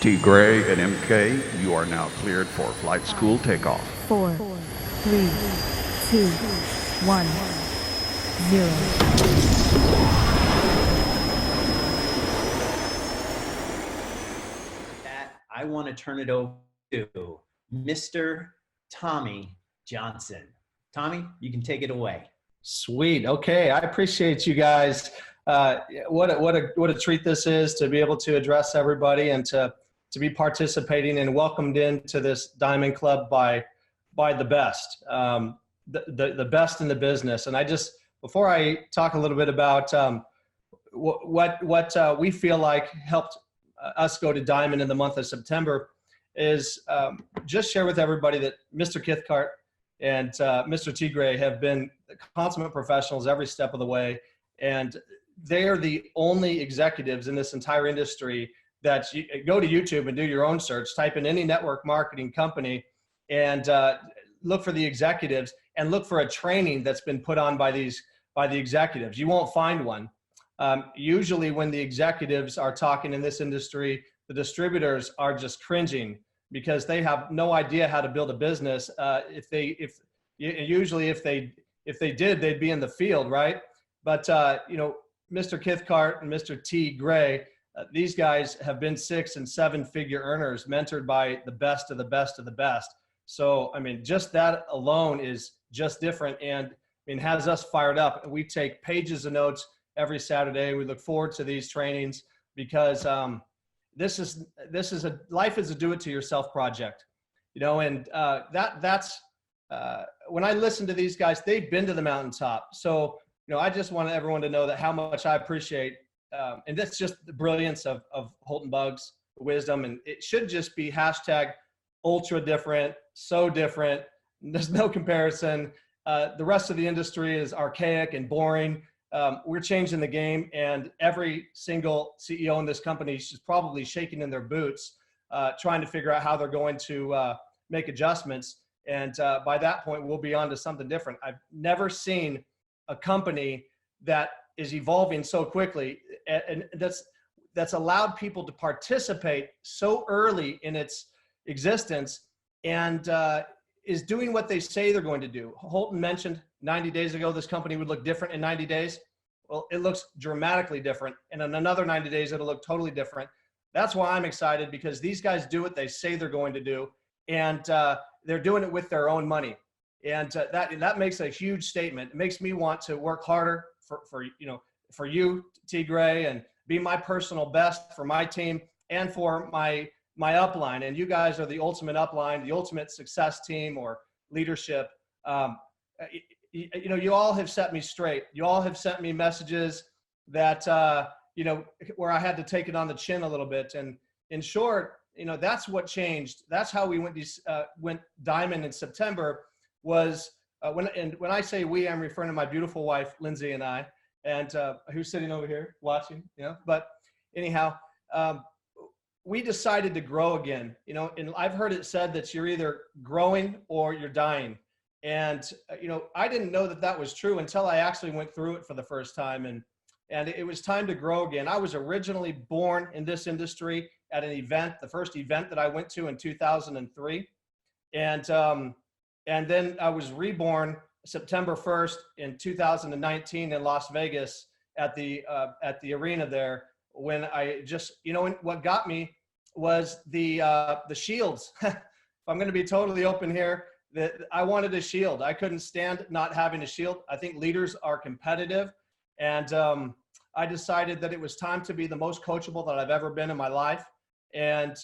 T. Gray and MK, you are now cleared for flight school takeoff. 4, 3, 2, 1, 0. I want to turn it over to Mr. Tommy Johnson. Tommy, you can take it away. Sweet. Okay. I appreciate you guys. What a treat this is to be able to address everybody and to be participating and welcomed into this Diamond Club by the best, the best in the business. And before I talk a little bit about what we feel like helped us go to Diamond in the month of September, is just share with everybody that Mr. Cathcart and Mr. T. Gray have been consummate professionals every step of the way. And they are the only executives in this entire industry that you go to YouTube and do your own search, type in any network marketing company and look for the executives and look for a training that's been put on by the executives. You won't find one. Usually when the executives are talking in this industry, the distributors are just cringing because they have no idea how to build a business. Usually if they did, they'd be in the field, right? But Mr. Cathcart and Mr. T. Gray, these guys have been 6- and 7-figure earners, mentored by the best of the best of the best. So, I mean, just that alone is just different and has us fired up. We take pages of notes every Saturday. We look forward to these trainings because life is a do-it-to-yourself project, and that's when I listen to these guys, they've been to the mountaintop. So, I just want everyone to know that how much I appreciate, and that's just the brilliance of Holton Buggs, wisdom, and it should just be hashtag ultra different, so different. There's no comparison. The rest of the industry is archaic and boring. We're changing the game, and every single CEO in this company is probably shaking in their boots, trying to figure out how they're going to make adjustments. And by that point, we'll be on to something different. I've never seen a company that is evolving so quickly, and that's allowed people to participate so early in its existence, and is doing what they say they're going to do. Holton mentioned 90 days ago this company would look different in 90 days. Well, it looks dramatically different, and in another 90 days it'll look totally different. That's why I'm excited, because these guys do what they say they're going to do, and they're doing it with their own money. And that makes a huge statement. It makes me want to work harder for you, T. Gray, and be my personal best for my team and for my upline. And you guys are the ultimate upline, the ultimate success team or leadership. You all have set me straight. You all have sent me messages that where I had to take it on the chin a little bit. And in short, that's what changed. That's how we went Diamond in September. Was when I say we, I'm referring to my beautiful wife, Lindsay, and I, and who's sitting over here watching, but anyhow, we decided to grow again, and I've heard it said that you're either growing or you're dying. And, I didn't know that was true until I actually went through it for the first time. And it was time to grow again. I was originally born in this industry at an event, the first event that I went to in 2003. And then I was reborn September 1st in 2019 in Las Vegas at the arena there, when I just, what got me was the shields. If I'm going to be totally open here, that I wanted a shield. I couldn't stand not having a shield. I think leaders are competitive, and I decided that it was time to be the most coachable that I've ever been in my life. And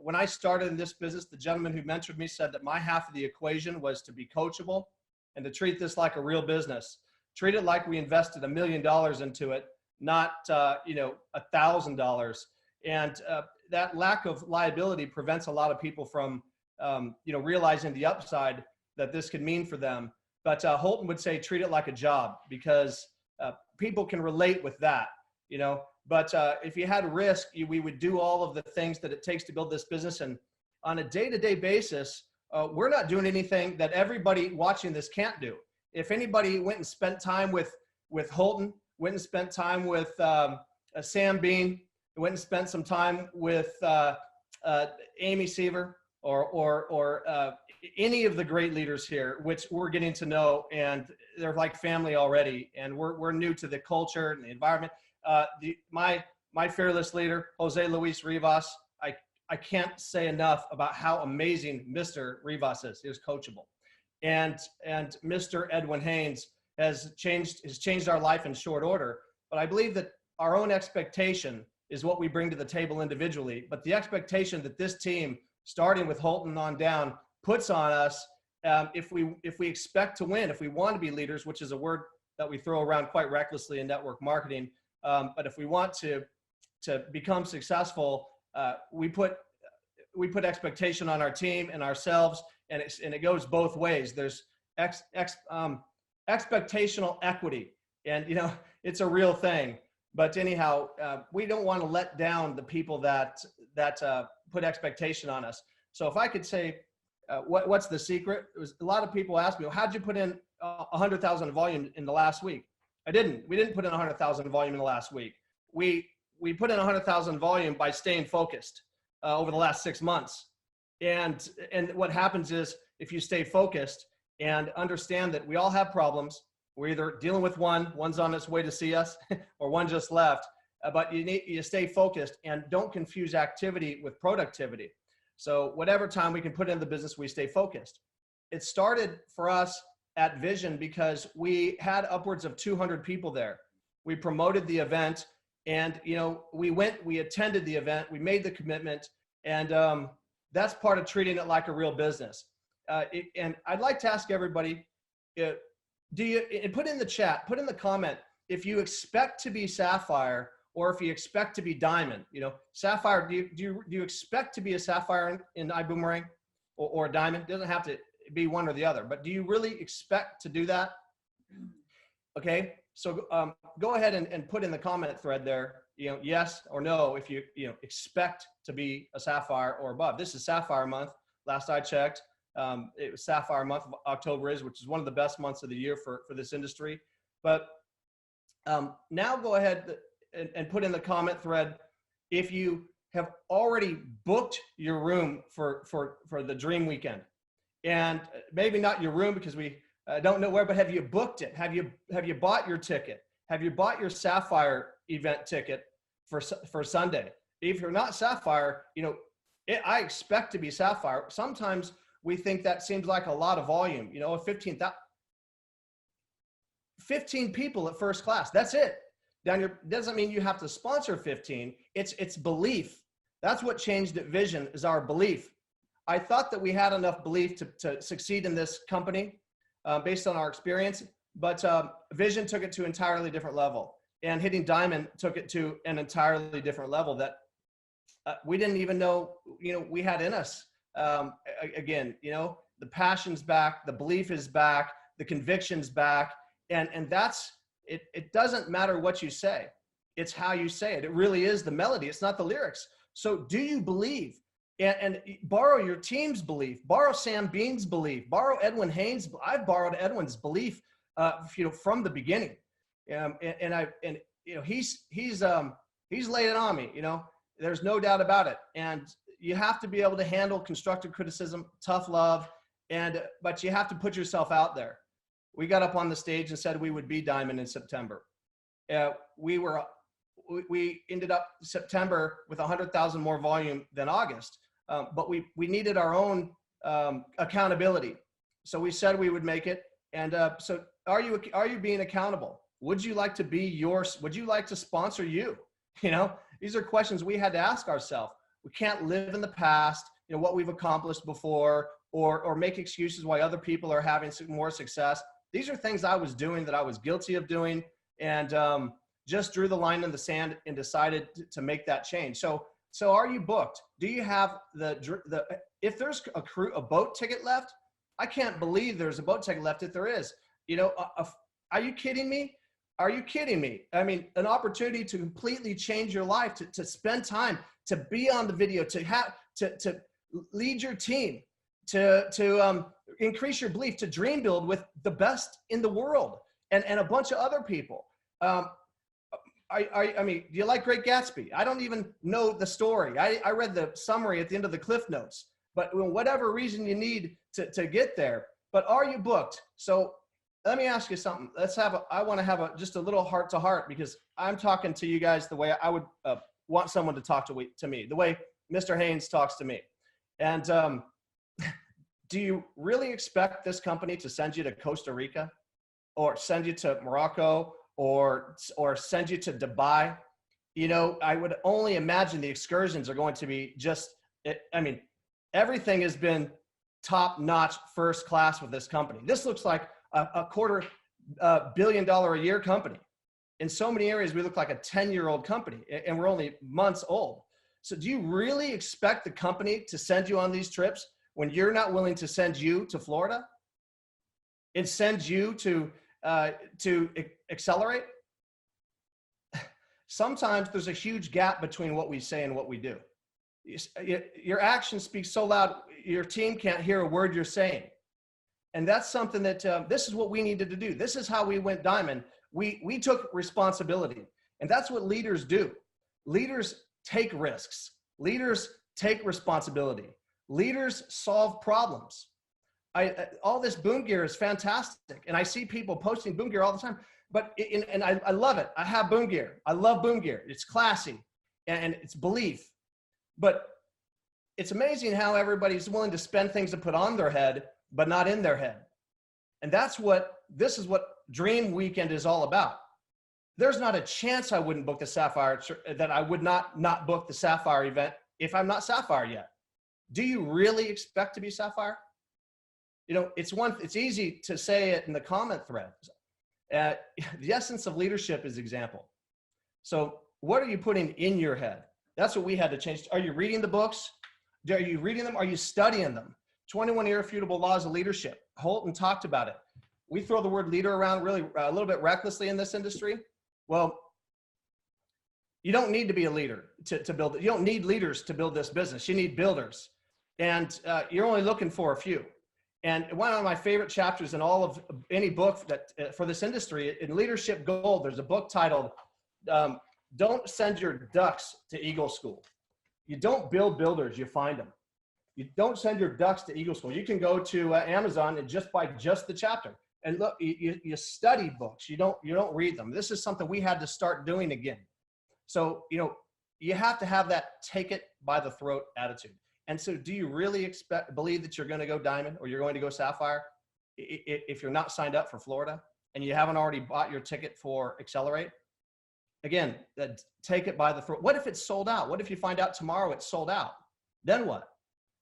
when I started in this business, the gentleman who mentored me said that my half of the equation was to be coachable and to treat this like a real business. Treat it like we invested $1 million into it, not $1,000. And that lack of liability prevents a lot of people from realizing the upside that this could mean for them. But Holton would say treat it like a job, because people can relate with that, But if you had risk, we would do all of the things that it takes to build this business. And on a day-to-day basis, we're not doing anything that everybody watching this can't do. If anybody went and spent time with Holton, went and spent time with Sam Bean, went and spent some time with Amy Seaver or any of the great leaders here, which we're getting to know, and they're like family already, and we're new to the culture and the environment. My fearless leader, Jose Luis Rivas, I can't say enough about how amazing Mr. Rivas is. He was coachable. And Mr. Edwin Haynes has changed our life in short order. But I believe that our own expectation is what we bring to the table individually. But the expectation that this team, starting with Holton on down, puts on us, if we expect to win, if we want to be leaders, which is a word that we throw around quite recklessly in network marketing, but if we want to become successtional, we put expectation on our team and ourselves, and it goes both ways. There's expectational equity, and it's a real thing. But anyhow, we don't want to let down the people that put expectation on us. So if I could say, what's the secret? A lot of people ask me, well, how'd you put in 100,000 volume in the last week? We didn't put in 100,000 volume in the last week. We put in 100,000 volume by staying focused over the last 6 months. And what happens is, if you stay focused and understand that we all have problems, we're either dealing with one's on its way to see us, or one just left. But you stay focused and don't confuse activity with productivity. So whatever time we can put in the business, we stay focused. It started for us at Vision because we had upwards of 200 people there. We promoted the event, and we attended the event, we made the commitment, and that's part of treating it like a real business. And I'd like to ask everybody, put in the chat, put in the comment, if you expect to be Sapphire or if you expect to be Diamond. Sapphire, do you expect to be a Sapphire in ibüümerang or a Diamond? It doesn't have to be one or the other, but do you really expect to do that? Okay, so go ahead and put in the comment thread there, yes or no, if you expect to be a Sapphire or above. This is Sapphire month. Last I checked, it was Sapphire month. October which is one of the best months of the year for this industry. But now go ahead and put in the comment thread if you have already booked your room for the dream weekend. And maybe not your room, because we don't know where, but have you booked it? Have you bought your ticket? Have you bought your Sapphire event ticket for Sunday? If you're not Sapphire, I expect to be Sapphire. Sometimes we think that seems like a lot of volume. 15 people at first class. That's it. Doesn't mean you have to sponsor 15. It's belief. That's what changed at Vision, is our belief. I thought that we had enough belief to succeed in this company based on our experience, but Vision took it to an entirely different level, and hitting Diamond took it to an entirely different level that we didn't even know we had in us. Again, the passion's back, the belief is back, the conviction's back, and that's it. It doesn't matter what you say, it's how you say it. It really is the melody, it's not the lyrics. So do you believe? And borrow your team's belief, borrow Sam Bean's belief, borrow Edwin Haynes. I've borrowed Edwin's belief, from the beginning. He's laid it on me. There's no doubt about it. And you have to be able to handle constructive criticism, tough love, but you have to put yourself out there. We got up on the stage and said we would be Diamond in September. We ended up September with 100,000 more volume than August. But we needed our own accountability. So we said we would make it. And so are you being accountable? Would you like to be would you like to sponsor you? These are questions we had to ask ourselves. We can't live in the past, what we've accomplished before, or make excuses why other people are having more success. These are things I was doing that I was guilty of doing, and just drew the line in the sand and decided to make that change. So are you booked? Do you have if there's a boat ticket left? I can't believe there's a boat ticket left if there is. Are you kidding me? Are you kidding me? I mean, an opportunity to completely change your life, to spend time, to be on the video, to lead your team, to increase your belief, to dream build with the best in the world and a bunch of other people. I mean, do you like Great Gatsby? I don't even know the story. I read the summary at the end of the Cliff Notes, but whatever reason you need to get there, but are you booked? So let me ask you something. I want to have just a little heart to heart, because I'm talking to you guys the way I would want someone to talk to me, the way Mr. Haynes talks to me. And do you really expect this company to send you to Costa Rica, or send you to Morocco, or send you to Dubai? You know, I would only imagine the excursions are going to be I mean, everything has been top-notch, first class with this company. This looks like a $250 million a year company. In so many areas, we look like a 10-year-old company, and we're only months old. So do you really expect the company to send you on these trips when you're not willing to send you to Florida and send you to accelerate? Sometimes there's a huge gap between what we say and what we do. Your actions speak so loud, your team can't hear a word you're saying. And that's something that this is what we needed to do. This is how we went diamond. We took responsibility, and that's what leaders do. Leaders take risks. Leaders take responsibility. Leaders solve problems. All this boom gear is fantastic, and I see people posting boom gear all the time. But I love it. I have boom gear. I love boom gear. It's classy, and it's belief. But it's amazing how everybody's willing to spend things to put on their head, but not in their head. And this is what Dream Weekend is all about. There's not a chance I wouldn't book the Sapphire, that I would not book the Sapphire event if I'm not Sapphire yet. Do you really expect to be Sapphire? You know, it's easy to say it in the comment thread. The essence of leadership is example. So what are you putting in your head? That's what we had to change. Are you reading the books? Are you reading them? Are you studying them? 21 Irrefutable Laws of Leadership. Holton talked about it. We throw the word leader around really a little bit recklessly in this industry. Well, you don't need to be a leader to build it. You don't need leaders to build this business. You need builders. And you're only looking for a few. And one of my favorite chapters in all of any book that for this industry, in Leadership Gold, there's a book titled, Don't Send Your Ducks to Eagle School. You don't build builders, you find them. You don't send your ducks to Eagle School. You can go to Amazon and just buy just the chapter. And look, you study books. You don't read them. This is something we had to start doing again. So, you know, you have to have that take it by the throat attitude. And so do you really believe that you're going to go diamond or you're going to go sapphire if you're not signed up for Florida and you haven't already bought your ticket for Accelerate? Again, take it by the throat. What if it's sold out? What if you find out tomorrow it's sold out? Then what?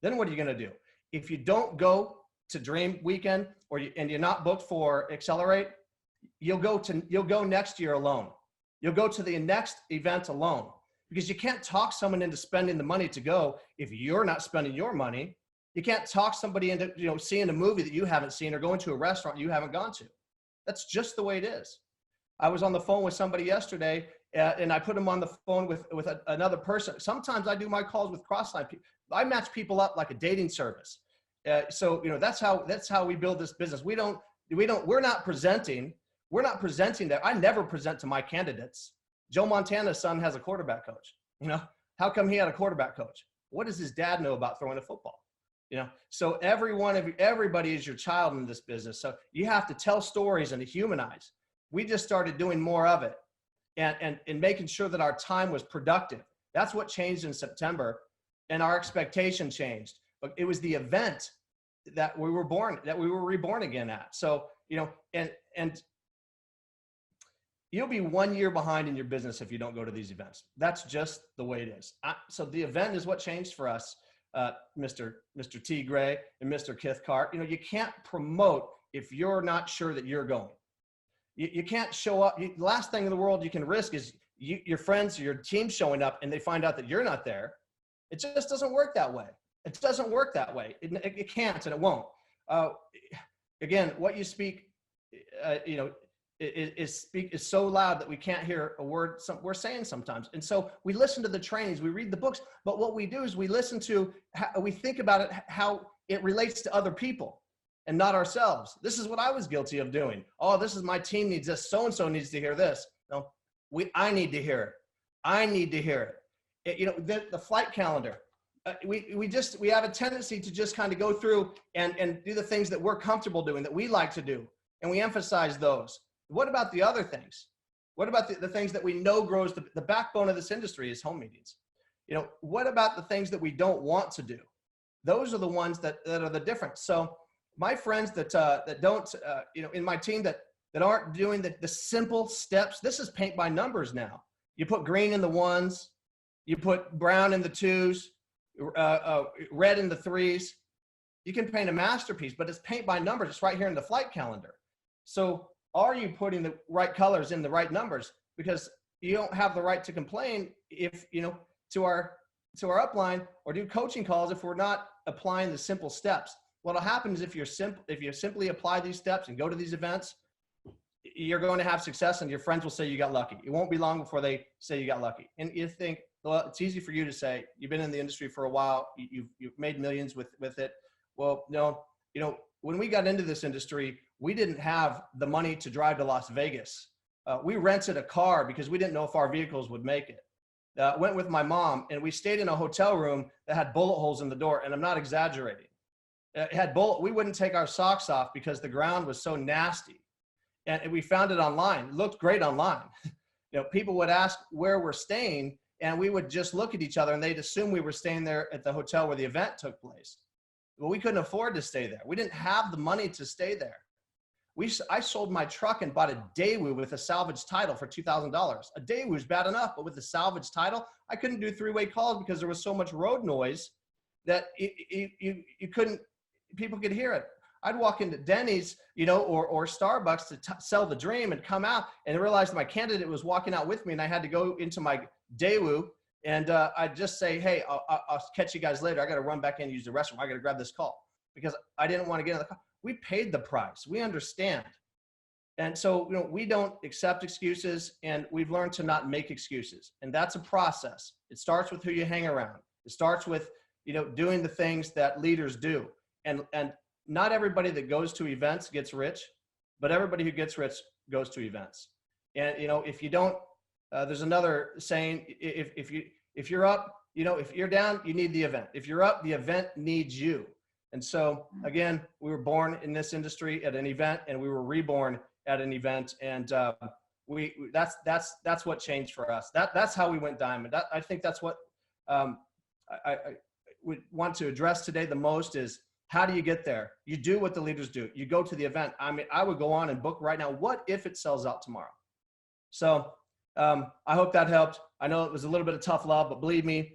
Then what are you going to do? If you don't go to Dream Weekend and you're not booked for Accelerate, you'll go next year alone. You'll go to the next event alone, because you can't talk someone into spending the money to go if you're not spending your money. You can't talk somebody into seeing a movie that you haven't seen or going to a restaurant you haven't gone to. That's just the way it is. I was on the phone with somebody yesterday, and I put them on the phone with another person. Sometimes I do my calls with Crossline people. I match people up like a dating service. So that's how we build this business. We're not presenting that. I never present to my candidates. Joe Montana's son has a quarterback coach. How come he had a quarterback coach? What does his dad know about throwing a football? So everybody is your child in this business. So you have to tell stories and to humanize. We just started doing more of it and making sure that our time was productive. That's what changed in September, and our expectation changed. But it was the event that we were reborn again at. So, and you'll be 1 year behind in your business if you don't go to these events. That's just the way it is. So the event is what changed for us, Mr. T. Gray and Mr. Kithcart. You can't promote if you're not sure that you're going. You can't show up. The last thing in the world you can risk is your friends or your team showing up and they find out that you're not there. It just doesn't work that way. It doesn't work that way. It can't, and it won't. Again, what you speak, is so loud that we can't hear a word we're saying sometimes. And so we listen to the trainings, we read the books, but what we do is we think about it, how it relates to other people and not ourselves. This is what I was guilty of doing. Oh, this is my team needs this. So-and-so needs to hear this. No, I need to hear it. I need to hear it. You know, the flight calendar. We have a tendency to just kind of go through and do the things that we're comfortable doing, that we like to do, and we emphasize those. What about the other things? What about the things that we know grows the backbone of this industry is home meetings? You know, what about the things that we don't want to do? Those are the ones that are the difference. So my friends that don't, you know, in my team that aren't doing the simple steps, this is paint by numbers now. You put green in the ones, you put brown in the twos, red in the threes. You can paint a masterpiece, but it's paint by numbers. It's right here in the flight calendar. So are you putting the right colors in the right numbers? Because you don't have the right to complain if, you know, to our upline or do coaching calls if we're not applying the simple steps. What'll happen is if you simply apply these steps and go to these events, you're going to have success, and your friends will say you got lucky. It won't be long before they say you got lucky. And you think, well, it's easy for you to say, you've been in the industry for a while, you've made millions with it. Well, no, you know, when we got into this industry, we didn't have the money to drive to Las Vegas. We rented a car because we didn't know if our vehicles would make it. Went with my mom, and we stayed in a hotel room that had bullet holes in the door, and I'm not exaggerating. It had we wouldn't take our socks off because the ground was so nasty. And we found it online. It looked great online. You know, people would ask where we're staying, and we would just look at each other, and they'd assume we were staying there at the hotel where the event took place. Well, we couldn't afford to stay there. We didn't have the money to stay there. I sold my truck and bought a Daewoo with a salvage title for $2,000. A Daewoo is bad enough, but with a salvage title, I couldn't do three-way calls because there was so much road noise that you couldn't, people could hear it. I'd walk into Denny's, you know, or Starbucks to sell the dream and come out and realize my candidate was walking out with me, and I had to go into my Daewoo and I'd just say, hey, I'll catch you guys later. I got to run back in and use the restroom. I got to grab this call because I didn't want to get in the car. We paid the price. We understand. And so, you know, we don't accept excuses, and we've learned to not make excuses. And that's a process. It starts with who you hang around. It starts with, you know, doing the things that leaders do. And not everybody that goes to events gets rich, but everybody who gets rich goes to events. And, you know, if you don't, there's another saying, if you're up, you know, if you're down, you need the event. If you're up, the event needs you. And so again, we were born in this industry at an event, and we were reborn at an event. And that's what changed for us. That's how we went diamond. I think that's what I would want to address today the most is, how do you get there? You do what the leaders do. You go to the event. I mean, I would go on and book right now. What if it sells out tomorrow? So I hope that helped. I know it was a little bit of tough love, but believe me,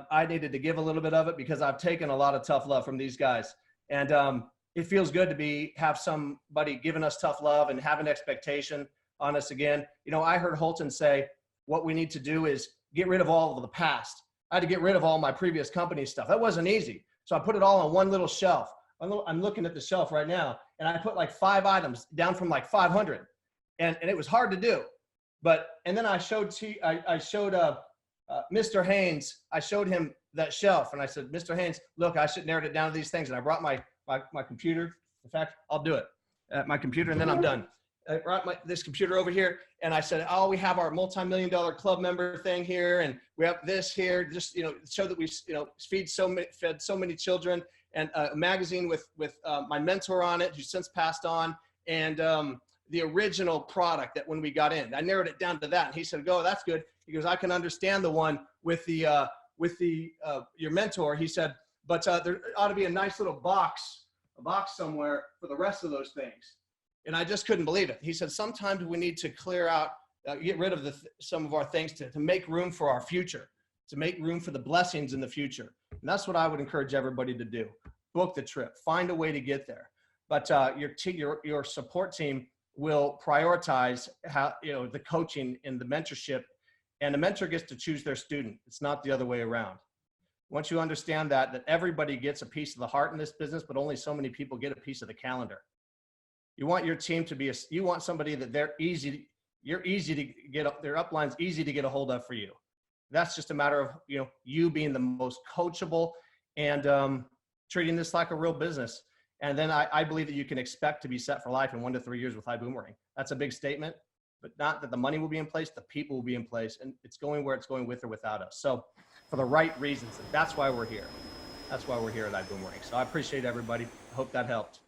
I needed to give a little bit of it because I've taken a lot of tough love from these guys. And it feels good to have somebody giving us tough love and have an expectation on us again. You know, I heard Holton say, what we need to do is get rid of all of the past. I had to get rid of all my previous company stuff. That wasn't easy. So I put it all on one little shelf. I'm looking at the shelf right now, and I put like 5 items down from like 500, and it was hard to do. And then I showed Mr. Haynes. I showed him that shelf, and I said, Mr. Haynes, look, I should narrow it down to these things. And I brought my computer. In fact, I'll do it. My computer, and then I'm done. I brought this computer over here, and I said, oh, we have our multi-million-dollar club member thing here, and we have this here, just, you know, show that we, you know, fed so many children, and a magazine with my mentor on it, who's since passed on, and the original product that when we got in. I narrowed it down to that, and he said, oh, that's good. He goes, I can understand the one with your mentor. He said, but there ought to be a nice little box somewhere for the rest of those things. And I just couldn't believe it. He said, sometimes we need to clear out, get rid of some of our things to make room for our future, to make room for the blessings in the future. And that's what I would encourage everybody to do. Book the trip, find a way to get there. But your support team will prioritize the coaching and the mentorship, and the mentor gets to choose their student. It's not the other way around. Once you understand that everybody gets a piece of the heart in this business, but only so many people get a piece of the calendar. You want your team to be you want somebody that their upline's easy to get a hold of for you. That's just a matter of, you know, you being the most coachable and treating this like a real business. And then I believe that you can expect to be set for life in 1 to 3 years with ibüümerang. That's a big statement, but not that the money will be in place, the people will be in place, and it's going where it's going with or without us. So for the right reasons, and that's why we're here. That's why we're here at iboomerang. So I appreciate everybody. I hope that helped.